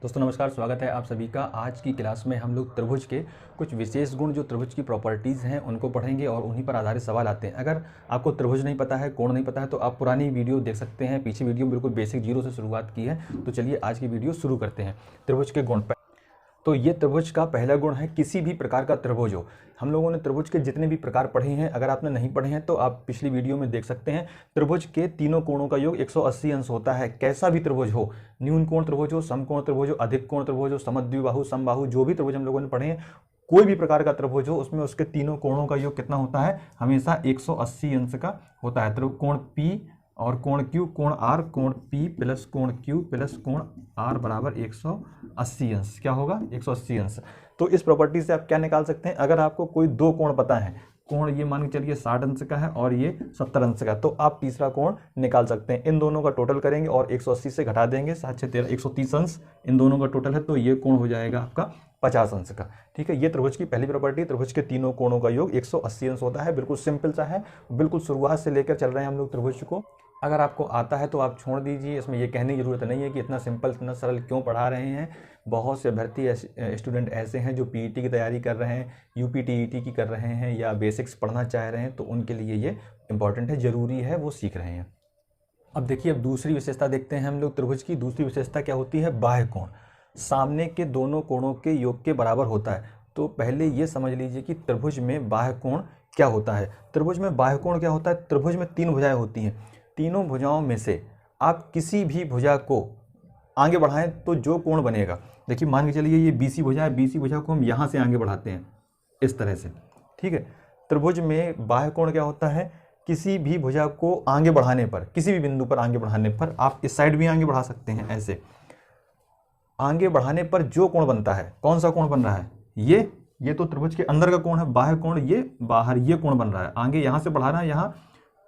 दोस्तों नमस्कार, स्वागत है आप सभी का। आज की क्लास में हम लोग त्रिभुज के कुछ विशेष गुण जो त्रिभुज की प्रॉपर्टीज़ हैं उनको पढ़ेंगे और उन्हीं पर आधारित सवाल आते हैं। अगर आपको त्रिभुज नहीं पता है, कोण नहीं पता है, तो आप पुरानी वीडियो देख सकते हैं। पीछे वीडियो बिल्कुल बेसिक जीरो से शुरुआत की है। तो चलिए आज की वीडियो शुरू करते हैं त्रिभुज के गुण पर। तो ये त्रिभुज का पहला गुण है, किसी भी प्रकार का त्रिभुज हो। हम लोगों ने त्रिभुज के जितने भी प्रकार पढ़े हैं, अगर आपने नहीं पढ़े हैं तो आप पिछली वीडियो में देख सकते हैं। त्रिभुज के तीनों कोणों का योग 180 अंश होता है। कैसा भी त्रिभुज हो, न्यून कोण त्रिभुज हो, समकोण त्रिभुज हो, अधिक कोण त्रिभुज हो, समद्विबाहु, समबाहु, जो भी त्रिभुज हम लोगों ने पढ़े हैं, कोई भी प्रकार का त्रिभुज हो, उसमें उसके तीनों कोणों का योग कितना होता है? हमेशा 180 अंश का होता है। कोण P और कोण Q, कोण R, कोण P प्लस कोण Q प्लस कोण R बराबर 180 अंश। क्या होगा? 180 अंश। तो इस प्रॉपर्टी से आप क्या निकाल सकते हैं? अगर आपको कोई दो कोण पता है, कोण ये मान के चलिए 60 अंश का है और ये 70 अंश का, तो आप तीसरा कोण निकाल सकते हैं। इन दोनों का टोटल करेंगे और 180 से घटा देंगे, 7 6 13, 130 अंश इन दोनों का टोटल है, तो ये कोण हो जाएगा आपका 50 अंश का। ठीक है, ये त्रिभुज की पहली प्रॉपर्टी। त्रिभुज के तीनों कोणों का योग 180 अंश होता है। बिल्कुल सिंपल सा है, बिल्कुल शुरुआत से लेकर चल रहे हैं हम लोग त्रिभुज को। अगर आपको आता है तो आप छोड़ दीजिए, इसमें ये कहने की ज़रूरत नहीं है कि इतना सिंपल इतना सरल क्यों पढ़ा रहे हैं। बहुत से अभ्यर्थी स्टूडेंट ऐसे हैं जो पीईटी की तैयारी कर रहे हैं, यूपीटीईटी की कर रहे हैं या बेसिक्स पढ़ना चाह रहे हैं, तो उनके लिए ये इंपॉर्टेंट है, ज़रूरी है, वो सीख रहे हैं। अब देखिए, अब दूसरी विशेषता देखते हैं हम लोग त्रिभुज की। दूसरी विशेषता क्या होती है? बाह्य कोण सामने के दोनों कोणों के योग के बराबर होता है। तो पहले ये समझ लीजिए कि त्रिभुज में बाह्य कोण क्या होता है। त्रिभुज में बाह्य कोण क्या होता है? त्रिभुज में तीन भुजाएं होती हैं। तीनों भुजाओं में से आप किसी भी भुजा को आगे बढ़ाएं तो जो कोण बनेगा, देखिए मान के चलिए ये बीसी भुजा है, बीसी भुजा को हम यहाँ से आगे बढ़ाते हैं इस तरह से। ठीक है, त्रिभुज में बाह्य कोण क्या होता है? किसी भी भुजा को आगे बढ़ाने पर, किसी भी बिंदु पर आगे बढ़ाने पर, आप इस साइड भी आगे बढ़ा सकते हैं, ऐसे आगे बढ़ाने पर जो कोण बनता है, कौन सा कोण बन रहा है? ये तो त्रिभुज के अंदर का कोण है। बाह्य कोण ये बाहर ये कोण बन रहा है। आगे यहाँ से बढ़ाना है यहाँ,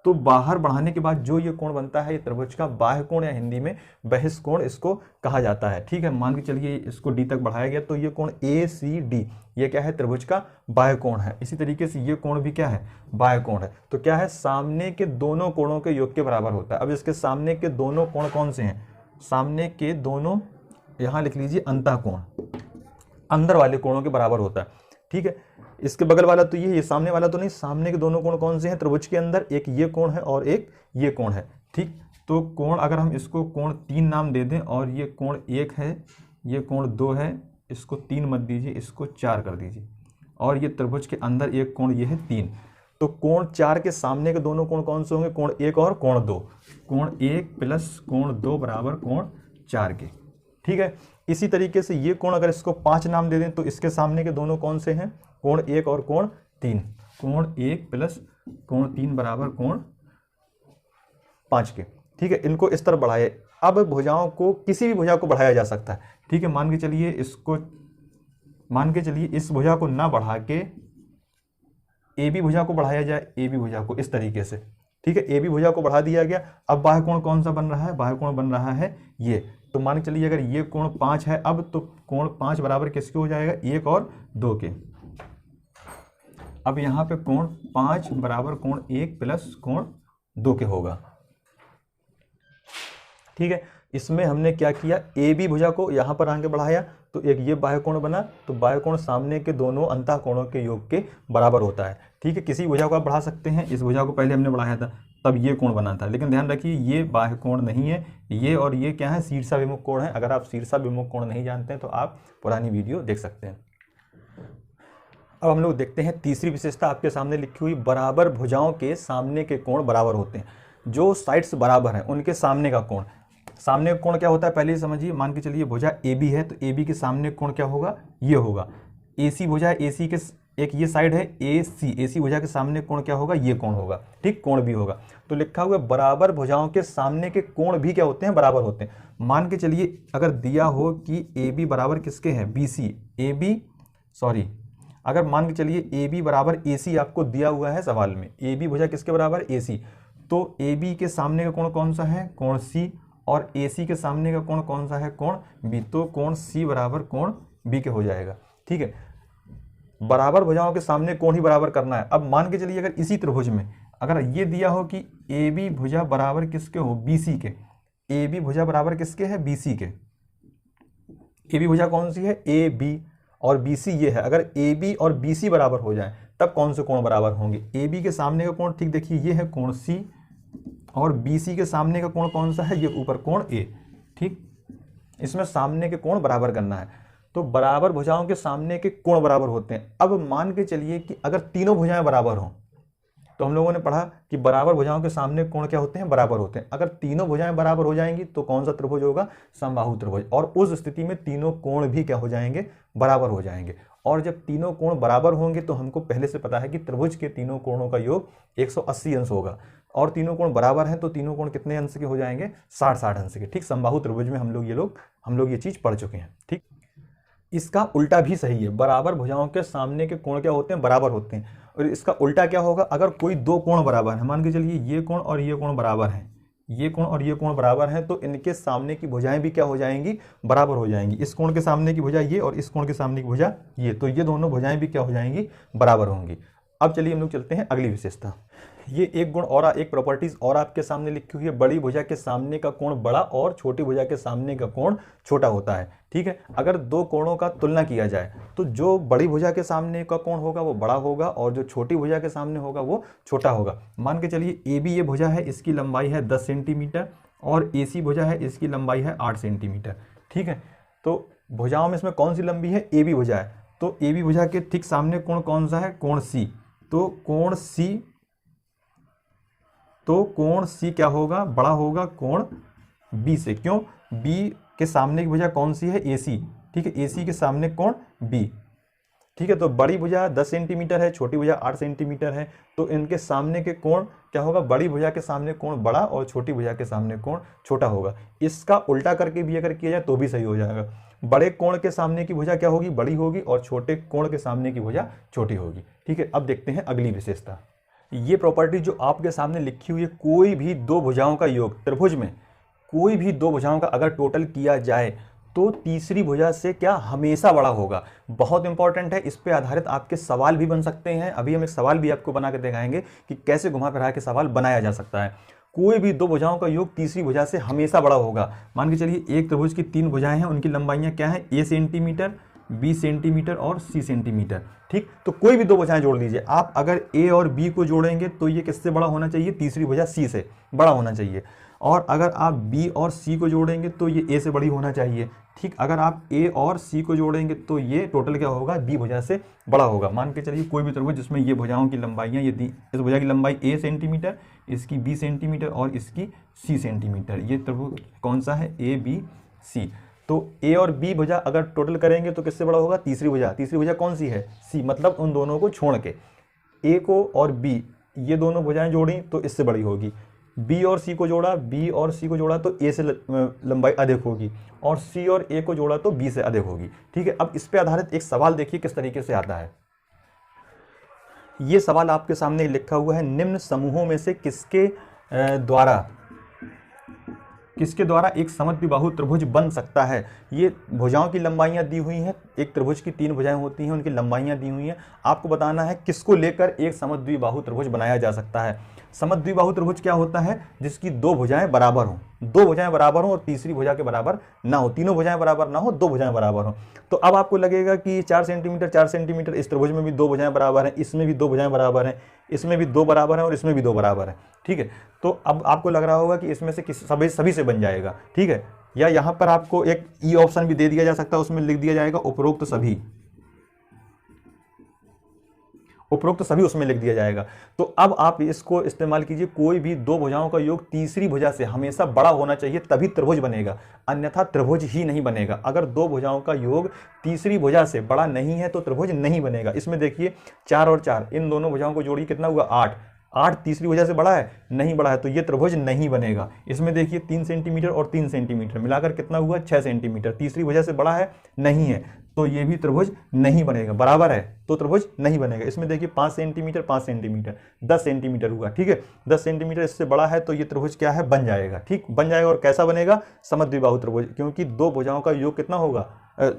तो बाहर बढ़ाने के बाद जो ये कोण बनता है, ये त्रिभुज का बाह्य कोण या हिंदी में बहिष्ठ कोण इसको कहा जाता है। ठीक है, मान के चलिए इसको डी तक बढ़ाया गया, तो ये कोण ACD ये क्या है? त्रिभुज का बाह्य कोण है। इसी तरीके से ये कोण भी क्या है? बाह्य कोण है। तो क्या है? सामने के दोनों कोणों के योग के बराबर होता है। अब इसके सामने के दोनों कोण कौन से हैं? सामने के दोनों, यहाँ लिख लीजिए अंतःकोण, अंदर वाले कोणों के बराबर होता है। ठीक है, इसके बगल वाला तो ये सामने वाला तो नहीं। सामने के दोनों कोण कौन से हैं त्रिभुज के अंदर? एक ये कोण है और एक ये कोण है। ठीक, तो कोण अगर हम इसको कोण 3 नाम दे दें, और ये कोण 1 है, ये कोण 2 है, इसको 3 मत दीजिए, इसको 4 कर दीजिए, और ये त्रिभुज के अंदर एक कोण ये है 3। तो कोण 4 के सामने के दोनों कोण कौन से होंगे? कोण 1 और कोण 2। कोण 1 प्लस कोण 2 बराबर कोण 4 के। ठीक है, इसी तरीके से ये कोण अगर इसको 5 नाम दे दें, तो इसके सामने के दोनों कौन से हैं? कोण 1 और कोण 3। कोण 1 प्लस कोण 3 बराबर कोण 5 के। ठीक है, इनको इस तरफ बढ़ाए। अब भुजाओं को, किसी भी भुजा को बढ़ाया जा सकता है। ठीक है, मान के चलिए इस भुजा को ना बढ़ा के AB भुजा को बढ़ाया जाए, AB भुजा को इस तरीके से। ठीक है, AB भुजा को बढ़ा दिया गया। अब बाह्य कोण कौन सा बन रहा है? बाह्य कोण बन रहा है ये। तो मान के चलिए अगर ये कोण 5 है अब, तो कोण 5 बराबर किसके हो जाएगा? 1 और 2 के। अब यहाँ पे कोण 5 बराबर कोण 1 प्लस कोण 2 के होगा। ठीक है, इसमें हमने क्या किया? AB भुजा को यहाँ पर आगे बढ़ाया, तो एक ये बाह्य कोण बना। तो बाह्य कोण सामने के दोनों अंतःकोणों के योग के बराबर होता है। ठीक है, किसी भुजा को आप बढ़ा सकते हैं। इस भुजा को पहले हमने बढ़ाया था, तब ये कोण बना था, लेकिन ध्यान रखिए ये बाह्य कोण नहीं है। ये और ये क्या है? शीर्षाभिमुख कोण है। अगर आप शीर्षाभिमुख कोण नहीं जानते हैं तो आप पुरानी वीडियो देख सकते हैं। अब हम लोग देखते हैं तीसरी विशेषता आपके सामने लिखी हुई, बराबर भुजाओं के सामने के कोण बराबर होते हैं। जो साइड्स बराबर हैं उनके सामने का कोण, सामने का कोण क्या होता है पहले ही समझिए। मान के चलिए भुजा AB है, तो AB के सामने कोण क्या होगा? ये होगा। AC भुजा है, AC के एक ये साइड है AC भुजा के सामने कोण क्या होगा? ये कोण होगा। ठीक, कोण भी होगा। तो लिखा हुआ बराबर भुजाओं के सामने के कोण भी क्या होते हैं? बराबर होते हैं। मान के चलिए अगर दिया हो कि AB बराबर किसके हैं? BC। अगर मान के चलिए AB बराबर AC आपको दिया हुआ है सवाल में, AB भुजा किसके बराबर? AC। तो AB के सामने का कोण कौन सा है? कोण C। और AC के सामने का कोण कौन सा है? कोण B। तो कोण C बराबर कोण B के हो जाएगा। ठीक है, बराबर भुजाओं के सामने कोण ही बराबर करना है। अब मान के चलिए अगर इसी त्रिभुज में अगर ये दिया हो कि AB भुजा बराबर किसके हो? BC के। AB भुजा बराबर किसके है? BC के। ए बी भुजा कौन सी है, ए बी और बी सी ये है। अगर ए बी और बी सी बराबर हो जाए तब कौन से कोण बराबर होंगे, ए बी के सामने का कोण, ठीक देखिए ये है कोण सी, और बी सी के सामने का कोण कौन सा है, ये ऊपर कोण ए। ठीक, इसमें सामने के कोण बराबर करना है। तो बराबर भुजाओं के सामने के कोण बराबर होते हैं। अब मान के चलिए कि अगर तीनों भुजाएं बराबर हों, तो हम लोगों ने पढ़ा कि बराबर भुजाओं के सामने कोण क्या होते हैं, बराबर होते हैं। अगर तीनों भुजाएं बराबर हो जाएंगी तो कौन सा त्रिभुज होगा, समबाहु त्रिभुज। और उस स्थिति में तीनों कोण भी क्या हो जाएंगे, बराबर हो जाएंगे। और जब तीनों कोण बराबर होंगे तो हमको पहले से पता है कि त्रिभुज के तीनों कोणों का योग 180 अंश होगा। और तीनों कोण बराबर हैं तो तीनों कोण कितने अंश के हो जाएंगे, 60-60 अंश के। ठीक, समबाहु त्रिभुज में हम लोग ये चीज पढ़ चुके हैं। ठीक, इसका उल्टा भी सही है, बराबर भुजाओं के सामने के कोण क्या होते हैं, बराबर होते हैं। और इसका उल्टा क्या होगा, अगर कोई दो कोण बराबर है, मान के चलिए ये कोण और ये कोण बराबर हैं, ये कोण और ये कोण बराबर हैं, तो इनके सामने की भुजाएं भी क्या हो जाएंगी, बराबर हो जाएंगी। इस कोण के सामने की भुजा ये और इस कोण के सामने की भुजा ये, तो ये दोनों भुजाएं भी क्या हो जाएंगी, बराबर होंगी। अब चलिए हम लोग चलते हैं अगली विशेषता। ये एक गुण और एक प्रॉपर्टीज और आपके सामने लिखी हुई है, बड़ी भुजा के सामने का कोण बड़ा और छोटी भुजा के सामने का कोण छोटा होता है। ठीक है, अगर दो कोणों का तुलना किया जाए तो जो बड़ी भुजा के सामने का कोण होगा वो बड़ा होगा और जो छोटी भुजा के सामने होगा वो छोटा होगा। मान के चलिए ए बी ये भुजा है, इसकी लंबाई है 10 सेंटीमीटर और ए सी भुजा है, इसकी लंबाई है 8 सेंटीमीटर। ठीक है, तो भुजाओं में इसमें कौन सी लंबी है, ए बी भुजा है, तो ए बी भुजा के ठीक सामने कोण कौन सा है, कोण सी। तो कोण सी क्या होगा, बड़ा होगा कोण बी से। क्यों, बी के सामने की भुजा कौन सी है, ए सी। ठीक है, ए सी के सामने कोण बी। ठीक है, तो बड़ी भुजा 10 सेंटीमीटर है, छोटी भुजा 8 सेंटीमीटर है, तो इनके सामने के कोण क्या होगा, बड़ी भुजा के सामने कोण बड़ा और छोटी भुजा के सामने कोण छोटा होगा। इसका उल्टा करके भी अगर किया जाए तो भी सही हो जाएगा। बड़े कोण के सामने की भुजा क्या होगी, बड़ी होगी और छोटे कोण के सामने की भुजा छोटी होगी। ठीक है, अब देखते हैं अगली विशेषता। ये प्रॉपर्टी जो आपके सामने लिखी हुई है, कोई भी दो भुजाओं का योग, त्रिभुज में कोई भी दो भुजाओं का अगर टोटल किया जाए तो तीसरी भुजा से क्या हमेशा बड़ा होगा। बहुत इंपॉर्टेंट है, इस पे आधारित आपके सवाल भी बन सकते हैं। अभी हम एक सवाल भी आपको बना के दिखाएंगे कि कैसे घुमा फिरा के सवाल बनाया जा सकता है। कोई भी दो भुजाओं का योग तीसरी भुजा से हमेशा बड़ा होगा। मान के चलिए एक त्रिभुज की 3 भुजाएं हैं, उनकी लंबाइयां क्या है, ए सेंटीमीटर, बी सेंटीमीटर और सी सेंटीमीटर। ठीक, तो कोई भी दो भुजाएं जोड़ लीजिए आप, अगर ए और बी को जोड़ेंगे तो ये किससे बड़ा होना चाहिए, तीसरी भुजा सी से बड़ा होना चाहिए। और अगर आप बी और सी को जोड़ेंगे तो ये ए से बड़ी होना चाहिए। ठीक, अगर आप ए और सी को जोड़ेंगे तो ये टोटल क्या होगा, बी भुजा से बड़ा होगा। मान के चलिए कोई भी त्रिभुज जिसमें ये भुजाओं की लंबाइयाँ, ये इस भुजा की लंबाई ए सेंटीमीटर, इसकी बी सेंटीमीटर और इसकी सी सेंटीमीटर, ये त्रिभुज कौन सा है, ए बी सी। तो ए और बी भुजा अगर टोटल करेंगे तो किससे बड़ा होगा, तीसरी भुजा। तीसरी भुजा कौन सी है, सी, मतलब उन दोनों को छोड़ के ए को और बी ये दोनों भुजाएं जोड़ी तो इससे बड़ी होगी। बी और सी को जोड़ा, बी और सी को जोड़ा तो ए से लंबाई अधिक होगी और सी और ए को जोड़ा तो बी से अधिक होगी। ठीक है, अब इस पे आधारित एक सवाल देखिए किस तरीके से आता है। ये सवाल आपके सामने लिखा हुआ है, निम्न समूहों में से किसके द्वारा एक समद्विबाहु त्रिभुज बन सकता है। ये भुजाओं की लंबाइयां दी हुई हैं, एक त्रिभुज की 3 भुजाएं होती हैं, उनकी लंबाइयां दी हुई हैं। आपको बताना है किसको लेकर एक समद्विबाहु त्रिभुज बनाया जा सकता है। समद्विबाहु त्रिभुज क्या होता है, जिसकी दो भुजाएं बराबर हों, दो भुजाएं बराबर हों और तीसरी भुजा के बराबर ना हो, तीनों भुजाएं बराबर ना हो, दो भुजाएं बराबर हों। तो अब आपको लगेगा कि 4 सेंटीमीटर इस त्रिभुज में भी दो भुजाएं बराबर हैं, इसमें भी दो भुजाएं बराबर हैं, इसमें भी दो बराबर हैं और इसमें भी दो बराबर हैं। ठीक है, तो अब आपको लग रहा होगा कि इसमें से सभी से बन जाएगा। ठीक है, या यहाँ पर आपको एक ई ऑप्शन भी दे दिया जा सकता है, उसमें लिख दिया जाएगा उपरोक्त सभी उसमें लिख दिया जाएगा। तो अब आप इसको इस्तेमाल कीजिए, कोई भी दो भुजाओं का योग तीसरी भुजा से हमेशा बड़ा होना चाहिए तभी त्रिभुज बनेगा, अन्यथा त्रिभुज ही नहीं बनेगा। अगर दो भुजाओं का योग तीसरी भुजा से बड़ा नहीं है तो त्रिभुज नहीं बनेगा। इसमें देखिए 4 और 4 इन दोनों भुजाओं को जोड़िए, कितना हुआ 8। 8 तीसरी भुजा से बड़ा है, नहीं बड़ा है, तो ये त्रिभुज नहीं बनेगा। इसमें देखिए 3 सेंटीमीटर और 3 सेंटीमीटर मिलाकर कितना हुआ 6 सेंटीमीटर, तीसरी भुजा से बड़ा है, नहीं है, तो ये भी त्रिभुज नहीं बनेगा। बराबर है तो त्रिभुज नहीं बनेगा। इसमें देखिए 5 सेंटीमीटर 5 सेंटीमीटर 10 सेंटीमीटर हुआ। ठीक है, 10 सेंटीमीटर इससे बड़ा है तो ये त्रिभुज क्या है, बन जाएगा। ठीक, बन जाएगा। और कैसा बनेगा, समद्विबाहु त्रिभुज, क्योंकि दो भुजाओं का योग कितना होगा,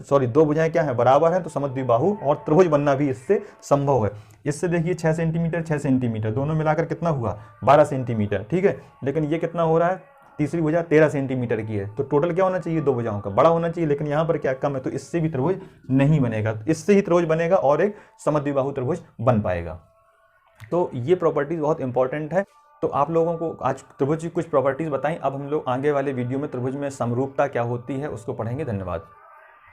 दो भुजाएं क्या है, बराबर है, तो समद्विबाहु और त्रिभुज बनना भी इससे संभव है। इससे देखिए 6 सेंटीमीटर 6 सेंटीमीटर दोनों मिलाकर कितना हुआ 12 सेंटीमीटर। ठीक है, लेकिन ये कितना हो रहा है तीसरी भुजा 13 सेंटीमीटर की है, तो टोटल क्या होना चाहिए, 2 भुजाओं का बड़ा होना चाहिए, लेकिन यहाँ पर क्या कम है, तो इससे भी त्रिभुज नहीं बनेगा, इससे ही त्रिभुज बनेगा और एक समद्विबाहु त्रिभुज बन पाएगा। तो ये प्रॉपर्टीज बहुत इंपॉर्टेंट है। तो आप लोगों को आज त्रिभुज की कुछ प्रॉपर्टीज बताएं। अब हम लोग आगे वाले वीडियो में त्रिभुज में समरूपता क्या होती है उसको पढ़ेंगे। धन्यवाद।